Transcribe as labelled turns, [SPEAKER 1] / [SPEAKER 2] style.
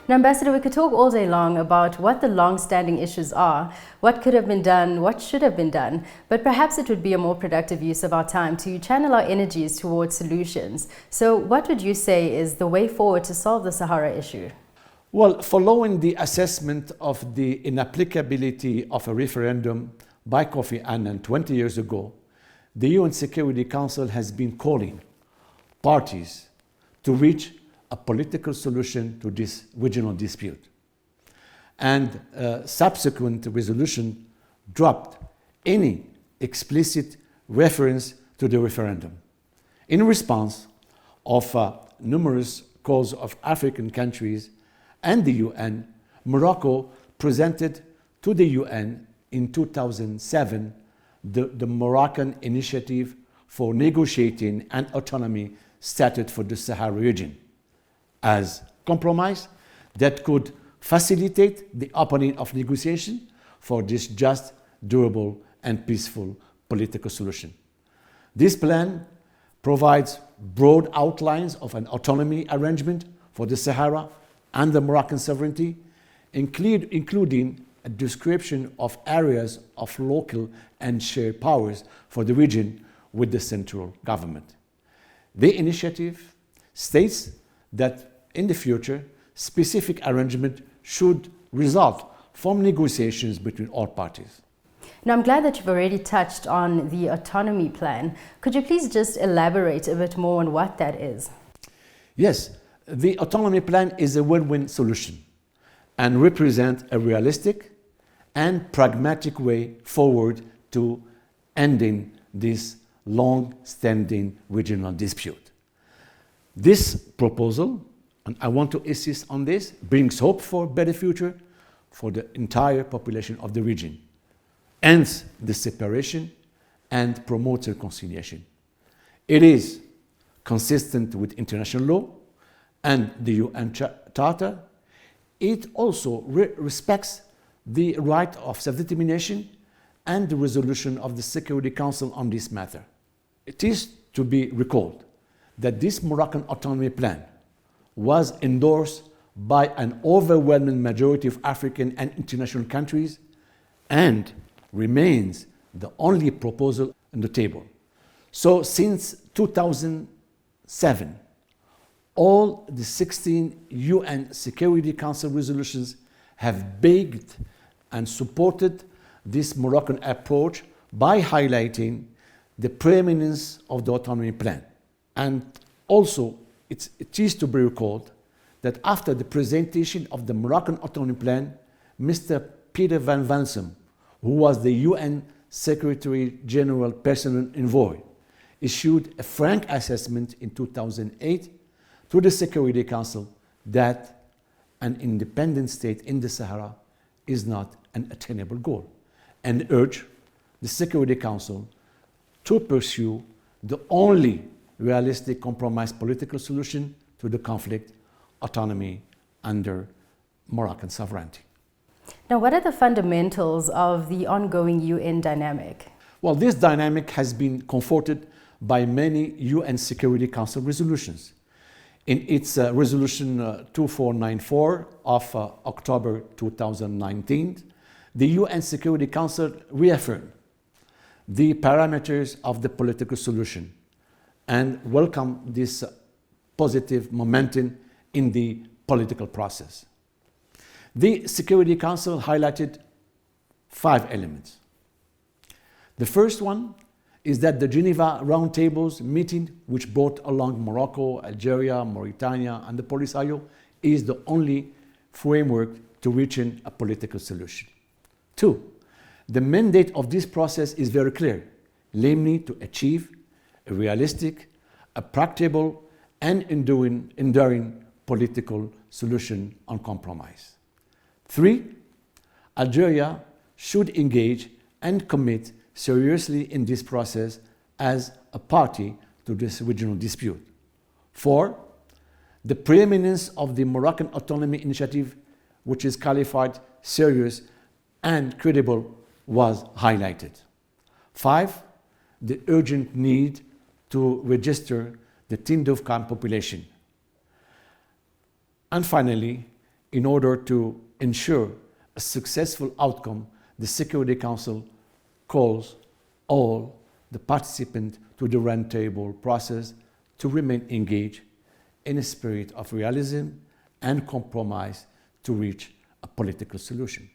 [SPEAKER 1] Now, Ambassador, we could talk all day long about what the long-standing issues are, what could have been done, what should have been done, but perhaps it would be a more productive use of our time to channel our energies towards solutions. So what would you say is the way forward to solve the Sahara issue?
[SPEAKER 2] Well, following the assessment of the inapplicability of a referendum by Kofi Annan 20 years ago, the UN Security Council has been calling parties to reach a political solution to this regional dispute. And subsequent resolution dropped any explicit reference to the referendum. In response of numerous calls of African countries and the UN, Morocco presented to the UN in 2007 the Moroccan initiative for negotiating an autonomy statute for the Sahara region as compromise that could facilitate the opening of negotiation for this just, durable, and peaceful political solution. This plan provides broad outlines of an autonomy arrangement for the Sahara and the Moroccan sovereignty, including a description of areas of local and shared powers for the region with the central government. The initiative states that in the future, specific arrangement should result from negotiations between all parties.
[SPEAKER 1] Now, I'm glad that you've already touched on the autonomy plan. Could you please just elaborate a bit more on what that is?
[SPEAKER 2] Yes, the autonomy plan is a win-win solution and represents a realistic and pragmatic way forward to ending this long-standing regional dispute. This proposal, and I want to insist on this, brings hope for a better future for the entire population of the region, ends the separation, and promotes reconciliation. It is consistent with international law and the UN Charter. It also respects the right of self-determination and the resolution of the Security Council on this matter. It is to be recalled that this Moroccan autonomy plan was endorsed by an overwhelming majority of African and international countries and remains the only proposal on the table. So since 2007, all the 16 UN Security Council resolutions have begged and supported this Moroccan approach by highlighting the preeminence of the autonomy plan. And also, it is to be recalled that after the presentation of the Moroccan autonomy plan, Mr. Peter van Vansum, who was the UN Secretary General Personal Envoy, issued a frank assessment in 2008 to the Security Council that an independent state in the Sahara is not an attainable goal, and urged the Security Council to pursue the only realistic compromise political solution to the conflict, autonomy under Moroccan sovereignty.
[SPEAKER 1] Now, what are the fundamentals of the ongoing UN dynamic?
[SPEAKER 2] Well, this dynamic has been comforted by many UN Security Council resolutions. In its resolution 2494 of October 2019, the UN Security Council reaffirmed the parameters of the political solution and welcome this positive momentum in the political process. The Security Council highlighted 5 elements. The first one is that the Geneva Roundtables meeting, which brought along Morocco, Algeria, Mauritania, and the Polisario, is the only framework to reaching a political solution. 2, the mandate of this process is very clear, namely to achieve a realistic, a practicable, and enduring political solution on compromise. 3, Algeria should engage and commit seriously in this process as a party to this regional dispute. 4, the preeminence of the Moroccan autonomy initiative, which is qualified serious and credible, was highlighted. 5, the urgent need to register the Tindoufkhan population. And finally, In order to ensure a successful outcome, the Security Council calls all the participants to the roundtable process to remain engaged in a spirit of realism and compromise to reach a political solution.